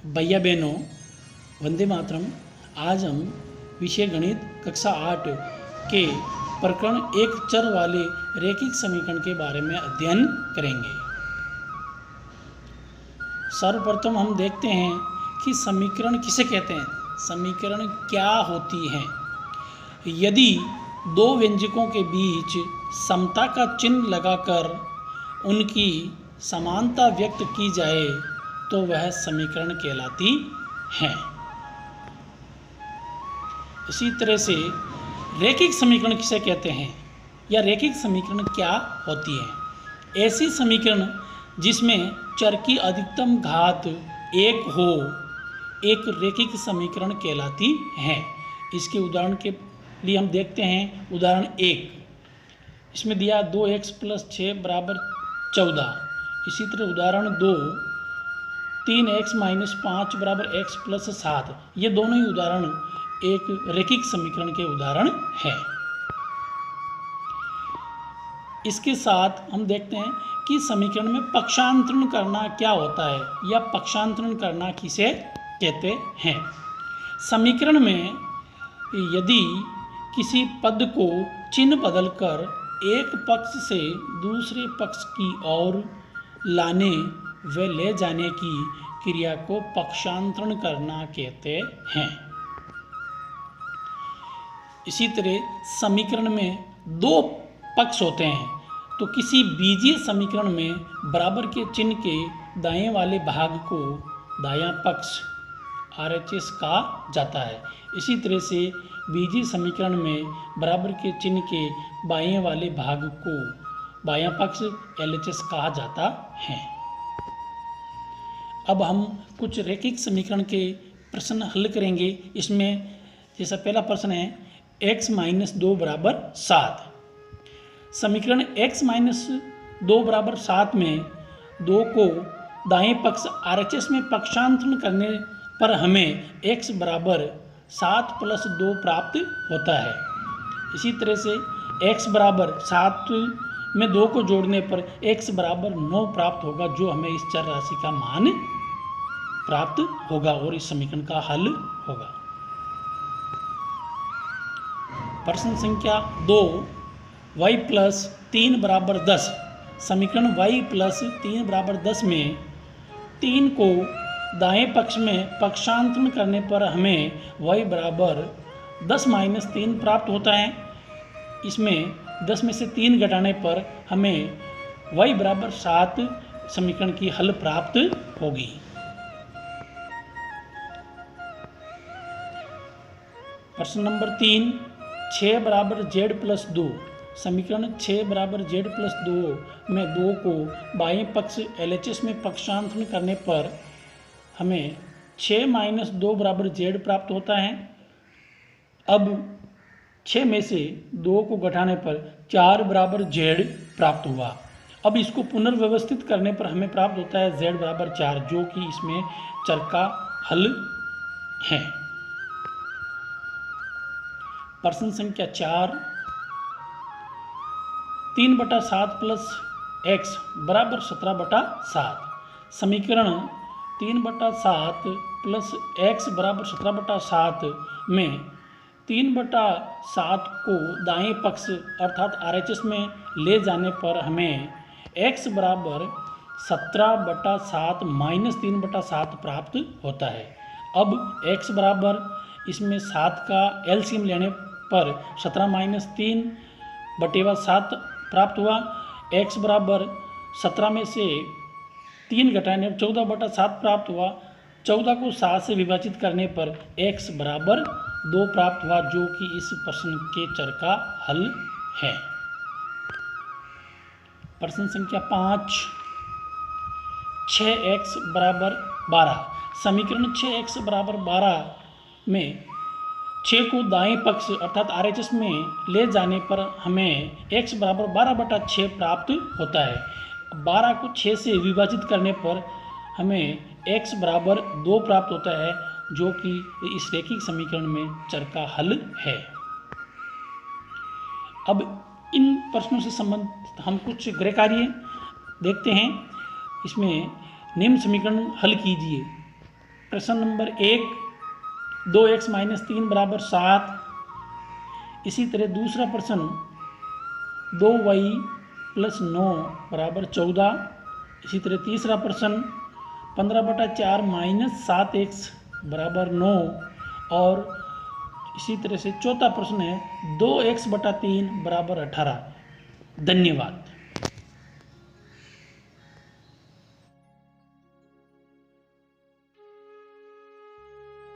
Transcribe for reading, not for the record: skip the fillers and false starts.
भैया बहनों, वंदे मातरम। आज हम विषय गणित कक्षा 8 के प्रकरण एक चर वाले रैखिक समीकरण के बारे में अध्ययन करेंगे। सर्वप्रथम हम देखते हैं कि समीकरण किसे कहते हैं, समीकरण क्या होती हैं। यदि दो व्यंजकों के बीच समता का चिन्ह लगाकर उनकी समानता व्यक्त की जाए तो वह समीकरण कहलाती है। इसी तरह से रैखिक समीकरण किसे कहते हैं या रैखिक समीकरण क्या होती है। ऐसी समीकरण जिसमें चर की अधिकतम घात एक हो एक रैखिक समीकरण कहलाती है। इसके उदाहरण के लिए हम देखते हैं उदाहरण 1। इसमें दिया 2x + 6 = 14। इसी तरह उदाहरण 2 3x - 5 = x + 7। ये दोनों ही उदाहरण एक रैखिक समीकरण के उदाहरण हैं। इसके साथ हम देखते हैं कि समीकरण में पक्षांतरण करना क्या होता है या पक्षांतरण करना किसे कहते हैं। समीकरण में यदि किसी पद को चिन्ह बदलकर एक पक्ष से दूसरे पक्ष की ओर लाने व ले जाने की क्रिया को पक्षांतरण करना कहते हैं। इसी तरह समीकरण में दो पक्ष होते हैं तो किसी बीजीय समीकरण में बराबर के चिन्ह के दाएं वाले भाग को दायां पक्ष RHS कहा जाता है। इसी तरह से बीजीय समीकरण में बराबर के चिन्ह के बाएं वाले भाग को बायां पक्ष LHS कहा जाता है। अब हम कुछ रैखिक समीकरण के प्रश्न हल करेंगे। इसमें जैसा पहला प्रश्न है x - 2 = 7। समीकरण x - 2 = 7 में 2 को दाएं पक्ष RHS में पक्षांतरण करने पर हमें x = 7 + 2 प्राप्त होता है। इसी तरह से x = 7 में 2 को जोड़ने पर x = 9 प्राप्त होगा, जो हमें इस चर राशि का मान प्राप्त होगा और इस समीकरण का हल होगा। प्रश्न संख्या 2 y + 3 = 10। समीकरण y + 3 = 10 में 3 को दाएं पक्ष में पक्षांतरण करने पर हमें y = 10 - 3 प्राप्त होता है। इसमें 10 में से 3 घटाने पर हमें y = 7 समीकरण की हल प्राप्त होगी। प्रश्न नंबर 3 6 = z + 2। समीकरण 6 = z + 2 में 2 को बाएं पक्ष LHS में पक्षांतरण करने पर हमें 6 - 2 = z प्राप्त होता है। अब 6 में से 2 को घटाने पर 4 = z प्राप्त हुआ। अब इसको पुनर्व्यवस्थित करने पर हमें प्राप्त होता है z = 4, जो कि इसमें चर का हल है। प्रश्न संख्या 4 3/7 + x = 17/7। समीकरण 3/7 + x = 17/7 में 3/7 को दाएं पक्ष अर्थात RHS में ले जाने पर हमें x = 17/7 - 3/7 प्राप्त होता है। अब x बराबर इसमें 7 का LCM लेने पर 17 - 3/7 प्राप्त हुआ। x बराबर 17 में से 3 घटाने 14/7 प्राप्त हुआ। 14 को 7 से विभाजित करने पर x = 2 प्राप्त हुआ, जो कि इस प्रश्न के चर का हल है। प्रश्न संख्या 5 6x = 12। समीकरण 6x = 12 में 6 को दाएं पक्ष अर्थात RHS में ले जाने पर हमें x = 12/6 प्राप्त होता है। 12 को 6 से विभाजित करने पर हमें x = 2 प्राप्त होता है, जो कि इस रैखिक समीकरण में चर का हल है। अब इन प्रश्नों से संबंधित हम कुछ गृह कार्य देखते हैं। इसमें निम्न समीकरण हल कीजिए। प्रश्न नंबर 1 2x माइनस 3 बराबर 7। इसी तरह दूसरा प्रश्न 2y प्लस 9 बराबर 14। इसी तरह तीसरा प्रश्न 15/4 माइनस 7x बराबर 9। और इसी तरह से चौथा प्रश्न है 2x/3 बराबर 18। धन्यवाद।